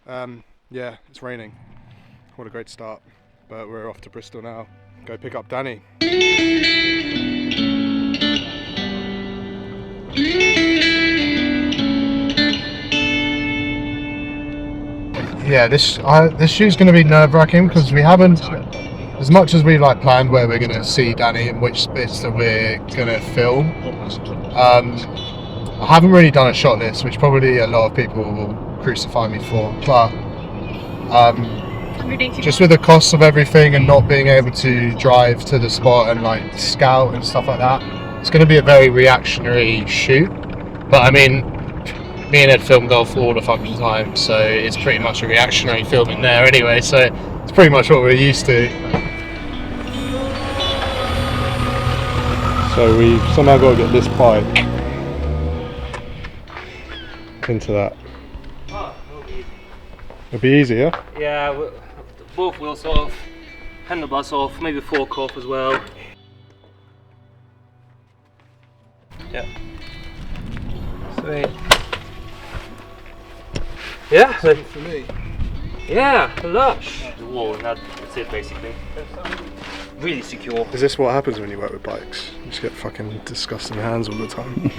Yeah, it's raining. What a great start. But we're off to Bristol now. Go pick up Danny. Yeah, this shoot's going to be nerve-wracking because we haven't, as much as we planned where we're going to see Danny and which bits that we're going to film. I haven't really done a shot list, which probably a lot of people will crucify me for, but just with the costs of everything and not being able to drive to the spot and scout and stuff like that, it's going to be a very reactionary shoot. But I mean, me and Ed film golf all the fucking time, so it's pretty much a reactionary film in there anyway, so it's pretty much what we're used to. So we've somehow got to get this bike into that. Oh, It'll be easy, yeah? yeah, both wheels off, handlebars off, maybe fork off as well. Yeah. Sweet. Yeah, For me. yeah, lush. The wall, that's it basically. Really secure. Is this what happens when you work with bikes? You just get fucking disgusting hands all the time.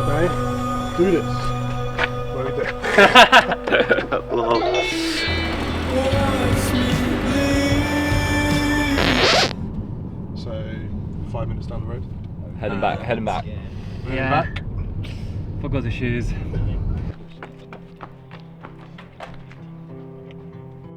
Okay, do this. What do we do? Lol. So, 5 minutes down the road. Heading back. Yeah. Back. Forgot the shoes.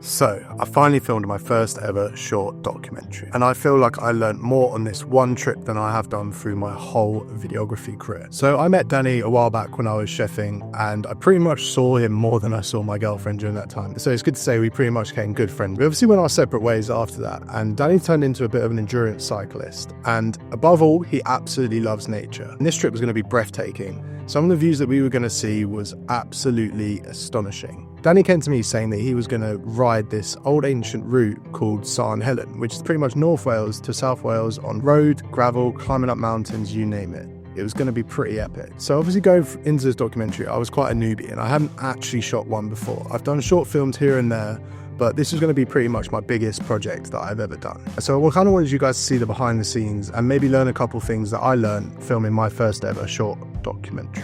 So, I finally filmed my first ever short documentary, and I feel like I learnt more on this one trip than I have done through my whole videography career. So I met Danny a while back when I was chefing, and I pretty much saw him more than I saw my girlfriend during that time. So it's good to say we pretty much became good friends. We obviously went our separate ways after that, and Danny turned into a bit of an endurance cyclist, and above all, he absolutely loves nature. And this trip was going to be breathtaking. Some of the views that we were going to see was absolutely astonishing. Danny came to me saying that he was going to ride this old ancient route called Sarn Helen, which is pretty much North Wales to South Wales on road, gravel, climbing up mountains, you name it. It was going to be pretty epic. So obviously going into this documentary, I was quite a newbie and I hadn't actually shot one before. I've done short films here and there, but this was going to be pretty much my biggest project that I've ever done. So I kind of wanted you guys to see the behind the scenes and maybe learn a couple things that I learned filming my first ever short documentary.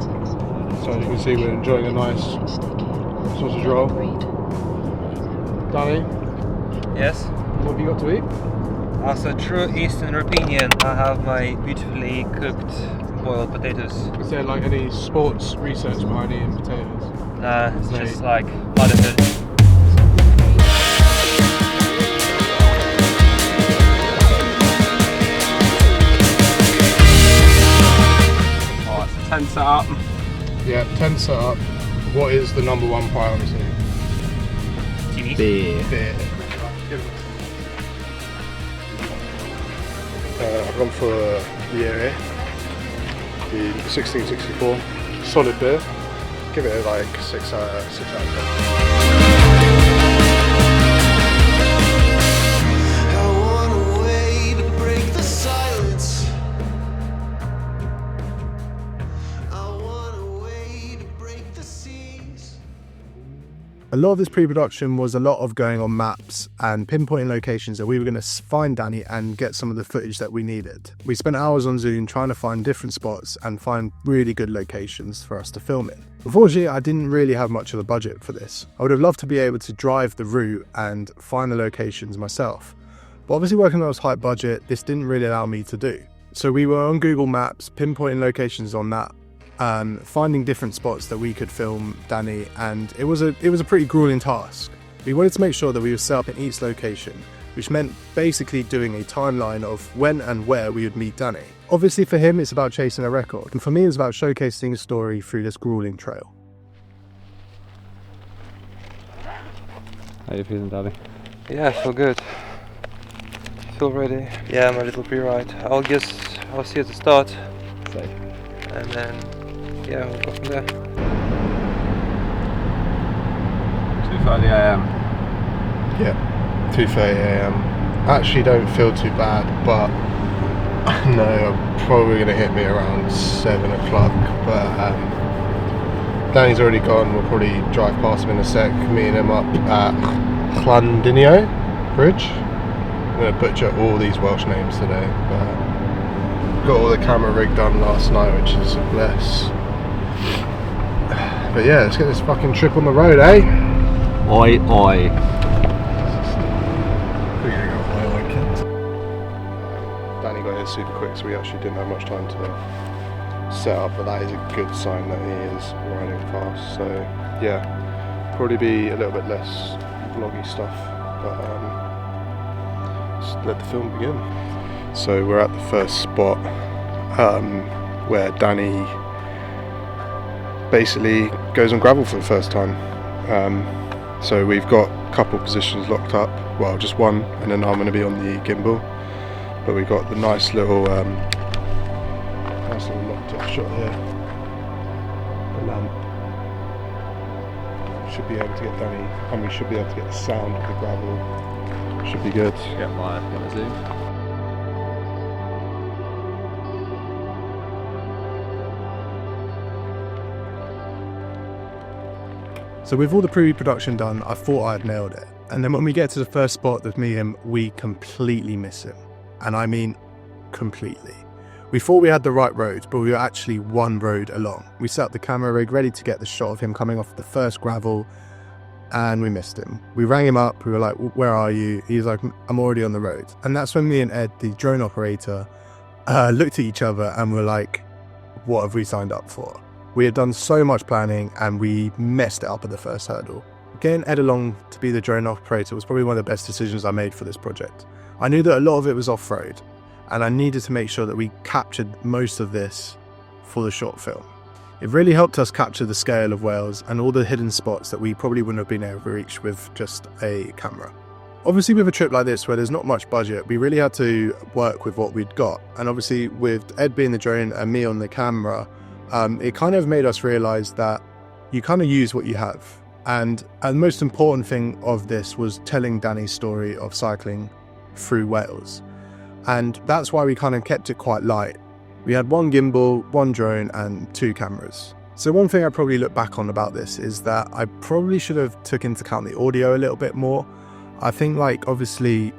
So as you can see, we're enjoying a nice sausage roll. Danny, Yes. what have you got to eat? As a true Eastern European, I have my beautifully cooked boiled potatoes. Is there any sports research behind eating potatoes? It's just like motherhood. Oh, it's a tent set up. Yeah, tent set up. What is the number one priority? TV. Beer. I've gone for the area, the 1664. Solid beer. Give it a 6 out of 10. A lot of this pre-production was a lot of going on maps and pinpointing locations that we were going to find Danny and get some of the footage that we needed. We spent hours on Zoom trying to find different spots and find really good locations for us to film in. Unfortunately, I didn't really have much of a budget for this. I would have loved to be able to drive the route and find the locations myself. But obviously working on a tight budget, this didn't really allow me to do. So we were on Google Maps, pinpointing locations on that, finding different spots that we could film Danny, and it was a pretty grueling task. We wanted to make sure that we were set up in each location, which meant basically doing a timeline of when and where we would meet Danny. Obviously for him it's about chasing a record, and for me it's about showcasing a story through this grueling trail. How you feeling, Daddy? Yeah, I feel good. Feel ready. Yeah, I'm a little pre-ride. I'll see you at the start. Safe. And then, yeah, we'll go from there. 2:30 AM. Yeah, 2:30 AM. I actually don't feel too bad, but No, I'm probably going to hit me around 7 o'clock, but Danny's already gone. We'll probably drive past him in a sec, meeting him up at Llandinio Bridge. I'm going to butcher all these Welsh names today, but got all the camera rig done last night, which is a bless. But yeah, let's get this fucking trip on the road, eh? Oi, oi. Danny got here super quick, so we actually didn't have much time to set up, but that is a good sign that he is riding fast. So yeah, probably be a little bit less vloggy stuff, but just let the film begin. So we're at the first spot where Danny basically goes on gravel for the first time. So we've got a couple positions locked up, well just one, and then I'm going to be on the gimbal. But we've got the nice little locked off shot here. The lamp. Should be able to get Danny, and we should be able to get the sound of the gravel. Should be good. Get my zoom. So with all the pre-production done, I thought I had nailed it. And then when we get to the first spot with me and him, we completely miss him. And I mean completely. We thought we had the right road, but we were actually one road along. We set up the camera rig ready to get the shot of him coming off the first gravel, and we missed him. We rang him up, we were like, where are you? He's like, I'm already on the road. And that's when me and Ed, the drone operator, looked at each other and were like, what have we signed up for? We had done so much planning and we messed it up at the first hurdle. Getting Ed along to be the drone operator was probably one of the best decisions I made for this project. I knew that a lot of it was off-road, and I needed to make sure that we captured most of this for the short film. It really helped us capture the scale of Wales and all the hidden spots that we probably wouldn't have been able to reach with just a camera. Obviously with a trip like this where there's not much budget, we really had to work with what we'd got. And obviously with Ed being the drone and me on the camera, it kind of made us realise that you kind of use what you have. And the most important thing of this was telling Danny's story of cycling through Wales. And that's why we kind of kept it quite light. We had one gimbal, one drone and 2 cameras. So one thing I probably look back on about this is that I probably should have took into account the audio a little bit more. I think like obviously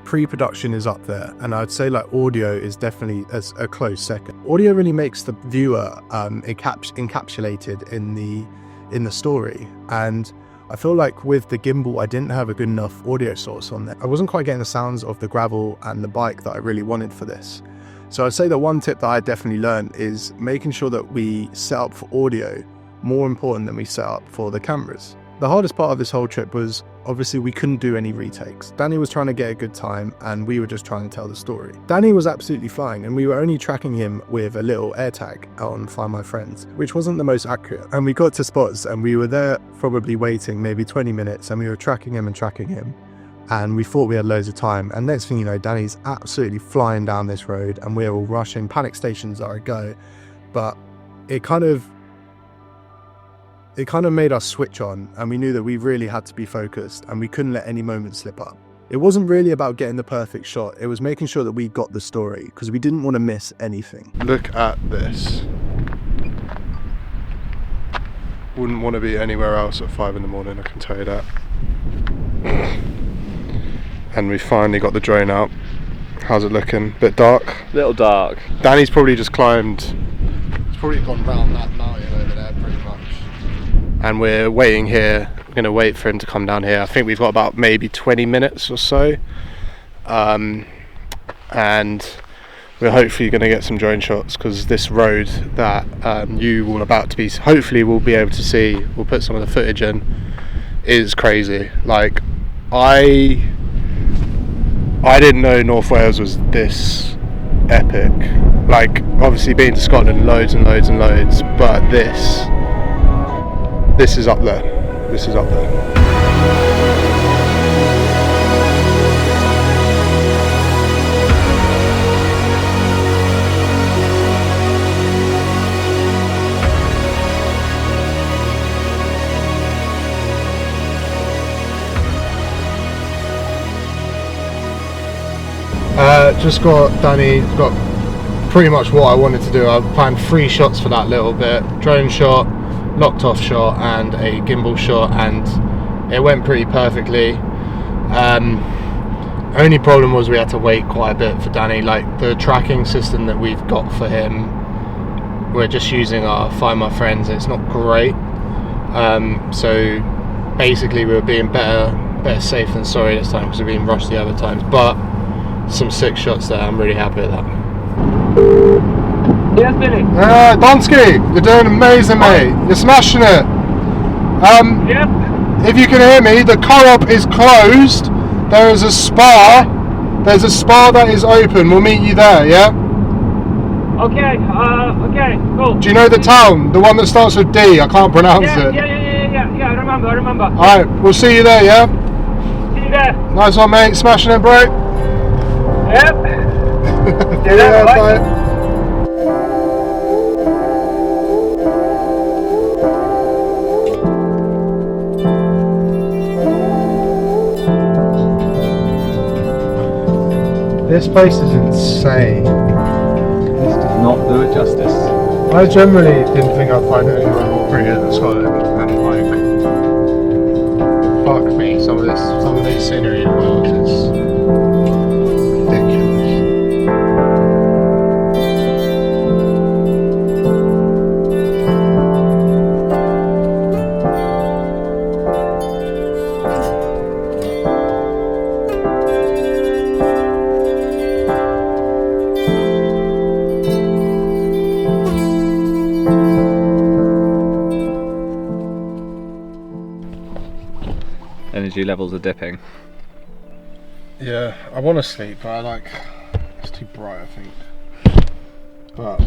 pre-production is up there, and I'd say like audio is definitely as a close second. Audio really makes the viewer encapsulated in the story, and I feel like with the gimbal I didn't have a good enough audio source on there. I wasn't quite getting the sounds of the gravel and the bike that I really wanted for this. So I'd say that one tip that I definitely learned is making sure that we set up for audio more important than we set up for the cameras. The hardest part of this whole trip was obviously we couldn't do any retakes. Danny was trying to get a good time and we were just trying to tell the story. Danny was absolutely flying and we were only tracking him with a little AirTag on Find My Friends, which wasn't the most accurate. And we got to spots and we were there probably waiting maybe 20 minutes and we were tracking him and we thought we had loads of time. And next thing you know, Danny's absolutely flying down this road and we're all rushing, panic stations are a go. But it kind of made us switch on, and we knew that we really had to be focused and we couldn't let any moment slip up. It wasn't really about getting the perfect shot, it was making sure that we got the story because we didn't want to miss anything. Look at this. Wouldn't want to be anywhere else at 5 in the morning, I can tell you that. And we finally got the drone out. How's it looking? Bit dark? Little dark. Danny's probably just climbed, he's probably gone round that mountain over there pretty much. And we're waiting here. We're going to wait for him to come down here. I think we've got about maybe 20 minutes or so. And we're hopefully going to get some drone shots because this road that you will about to be, hopefully will be able to see, we'll put some of the footage in, is crazy. Like, I didn't know North Wales was this epic. Like, obviously been to Scotland loads and loads and loads, but this is up there. This is up there. Just got Danny, got pretty much what I wanted to do. I planned 3 shots for that little bit: drone shot, locked off shot, and a gimbal shot, and it went pretty perfectly. Only problem was we had to wait quite a bit for Danny. Like, the tracking system that we've got for him, we're just using our Find My Friends. It's not great. So basically we were being better safe than sorry this time, because we've been rushed the other times. But some sick shots there. I'm really happy with that. Yes, Billy. Sadomskij, you're doing amazing, mate. You're smashing it. Yep. If you can hear me, the co-op is closed. There is a spa. There's a spa that is open. We'll meet you there, yeah? Okay, okay, cool. Do you know the town? The one that starts with D? I can't pronounce it. Yeah, I remember. Alright, we'll see you there, yeah? See you there. Nice one, mate. Smashing it, bro. Yep. See you there, bye. This place is insane. This does not do it justice. I generally didn't think I'd find it anywhere more prettier than Scotland, and like, fuck me, some of this scenery in Wales is ridiculous. Energy levels are dipping. Yeah, I want to sleep, but it's too bright, I think. But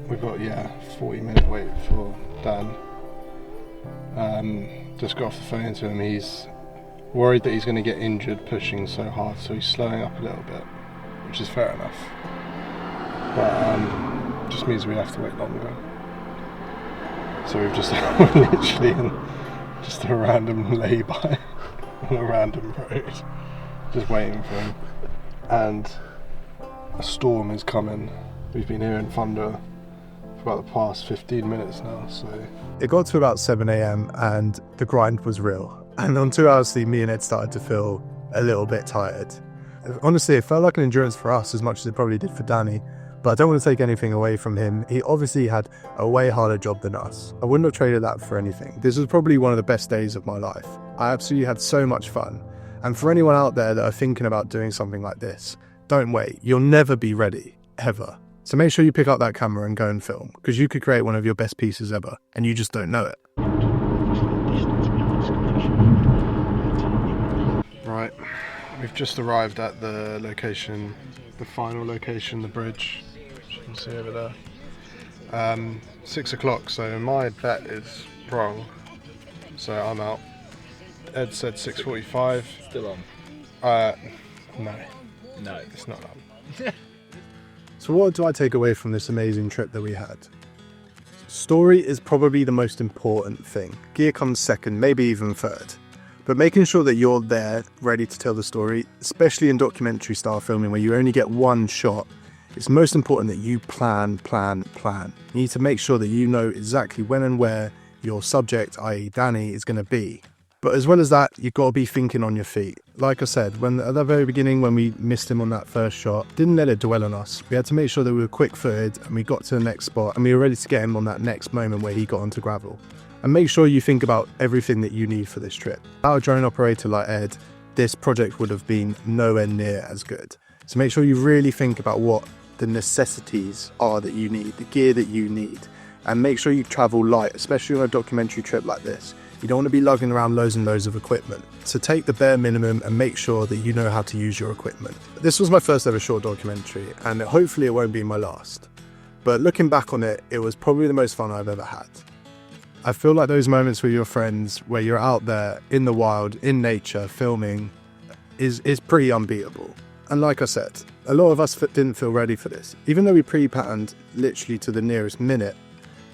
we've got 40-minute wait for Dan. Just got off the phone to him. He's worried that he's going to get injured pushing so hard, so he's slowing up a little bit, which is fair enough. But just means we have to wait longer. So we've just we're literally in just a random lay-by on a random road, just waiting for him. And a storm is coming. We've been hearing thunder for about the past 15 minutes now, so. It got to about 7 AM and the grind was real. And on 2 hours sleep, me and Ed started to feel a little bit tired. Honestly, it felt like an endurance for us as much as it probably did for Danny. But I don't want to take anything away from him. He obviously had a way harder job than us. I wouldn't have traded that for anything. This was probably one of the best days of my life. I absolutely had so much fun. And for anyone out there that are thinking about doing something like this, don't wait. You'll never be ready, ever. So make sure you pick up that camera and go and film, because you could create one of your best pieces ever, and you just don't know it. Right, we've just arrived at the location, the final location, the bridge. You can see over there. 6 o'clock, so my bet is wrong, so I'm out. Ed said 6:45. Still on? No, it's not on. So what do I take away from this amazing trip that we had? Story is probably the most important thing. Gear comes second, maybe even third. But making sure that you're there, ready to tell the story, especially in documentary style filming where you only get one shot, it's most important that you plan. You need to make sure that you know exactly when and where your subject, i.e. Danny, is going to be. But as well as that, you've got to be thinking on your feet. Like I said, at the very beginning, when we missed him on that first shot, didn't let it dwell on us. We had to make sure that we were quick-footed and we got to the next spot and we were ready to get him on that next moment where he got onto gravel. And make sure you think about everything that you need for this trip. Without a drone operator like Ed, this project would have been nowhere near as good. So make sure you really think about what the necessities are that you need, the gear that you need, and make sure you travel light, especially on a documentary trip like this. You don't want to be lugging around loads and loads of equipment. So take the bare minimum and make sure that you know how to use your equipment. This was my first ever short documentary, and hopefully it won't be my last. But looking back on it, it was probably the most fun I've ever had. I feel like those moments with your friends where you're out there in the wild, in nature, filming, is pretty unbeatable. And like I said, a lot of us didn't feel ready for this. Even though we pre-patterned literally to the nearest minute,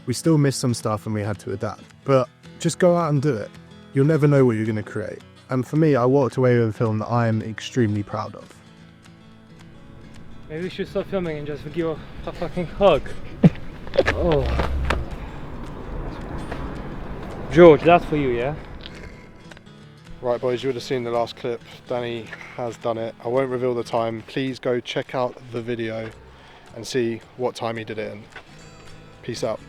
we still missed some stuff and we had to adapt. But just go out and do it. You'll never know what you're going to create. And for me, I walked away with a film that I am extremely proud of. Maybe we should stop filming and just give a fucking hug. Oh. George, that's for you, yeah? Right boys, you would have seen the last clip. Danny has done it. I won't reveal the time. Please go check out the video and see what time he did it in. Peace out.